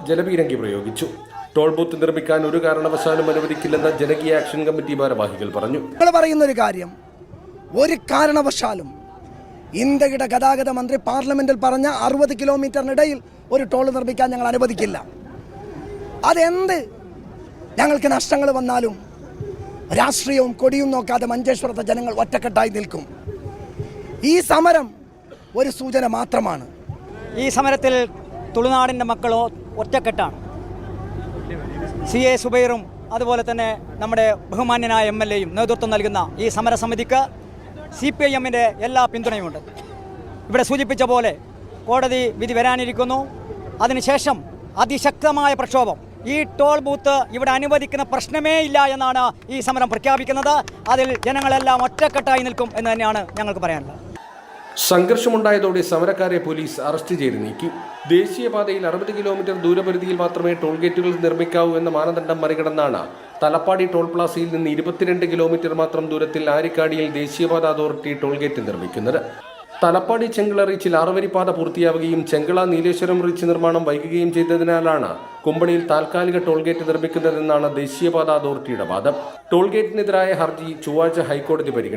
ജലപീരങ്കി പ്രയോഗിച്ചു. Toll booth നിർമ്മിക്കാൻ ഒരു കാരണവശാലും അനുവദിക്കില്ലെന്ന് ജനകീയ ആക്ഷൻ കമ്മിറ്റി ഭാരവാഹികൾ പറഞ്ഞു. പറയുന്നൊരു കാര്യം, ഒരു കാരണവശാലും ഇന്ത്യയുടെ ഗതാഗത മന്ത്രി പാർലമെന്റിൽ പറഞ്ഞ 60 കിലോമീറ്ററിനിടയിൽ ഒരു ടോൾ നിർമ്മിക്കാൻ ഞങ്ങൾ അനുവദിക്കില്ല. അതെന്ത് ഞങ്ങൾക്ക് നഷ്ടങ്ങൾ വന്നാലും രാഷ്ട്രീയവും കൊടിയും നോക്കാതെ മഞ്ചേശ്വരത്തെ ജനങ്ങൾ ഒറ്റക്കെട്ടായി നിൽക്കും. ഈ സമരം ഒരു സൂചന മാത്രമാണ്. ഈ സമരത്തിൽ തുളുനാടിൻ്റെ മക്കളോ ഒറ്റക്കെട്ടാണ്. CA സുബൈറും അതുപോലെ തന്നെ നമ്മുടെ ബഹുമാന്യനായ MLA യും നേതൃത്വം നൽകുന്ന ഈ സമരസമിതിക്ക് CPIM-ന്റെ എല്ലാ പിന്തുണയുമുണ്ട്. ഇവിടെ സൂചിപ്പിച്ച പോലെ കോടതി വിധി വരാനിരിക്കുന്നു. അതിനുശേഷം അതിശക്തമായ പ്രക്ഷോഭം, ഈ ടോൾ ബൂത്ത് ഇവിടെ അനുവദിക്കുന്ന പ്രശ്നമേ ഇല്ല എന്നാണ് ഈ സമരം പ്രഖ്യാപിക്കുന്നത്. അതിൽ ജനങ്ങളെല്ലാം ഒറ്റക്കെട്ടായി നിൽക്കും എന്ന് തന്നെയാണ് ഞങ്ങൾക്ക് പറയാനുള്ളത്. സംഘർഷമുണ്ടായതോടെ സമരക്കാരെ പോലീസ് അറസ്റ്റ് ചെയ്ത് നീക്കി. ദേശീയപാതയിൽ 60 കിലോമീറ്റർ ദൂരപരിധിയിൽ മാത്രമേ ടോൾ ഗേറ്റുകൾ നിർമ്മിക്കാവൂ എന്ന മാനദണ്ഡം മറികടന്നാണ് തലപ്പാടി ടോൾ പ്ലാസയിൽ നിന്ന് 22 കിലോമീറ്റർ മാത്രം ദൂരത്തിൽ ആരിക്കാടിയിൽ ദേശീയപാത അതോറിറ്റി ടോൾ ഗേറ്റ് നിർമ്മിക്കുന്നത്. തലപ്പാടി ചെങ്കള റീച്ചിൽ 6 വരിപ്പാത പൂർത്തിയാവുകയും ചെങ്കള നീലേശ്വരം റീച്ച് നിർമ്മാണം വൈകുകയും ചെയ്തതിനാലാണ് കുമ്പളിയിൽ താൽക്കാലിക ടോൾ ഗേറ്റ് നിർമ്മിക്കുന്നതെന്നാണ് ദേശീയപാത അതോറിറ്റിയുടെ വാദം. ടോൾ ഗേറ്റിനെതിരായ ഹർജി ചൊവ്വാഴ്ച ഹൈക്കോടതി പരിഗണിക്കും.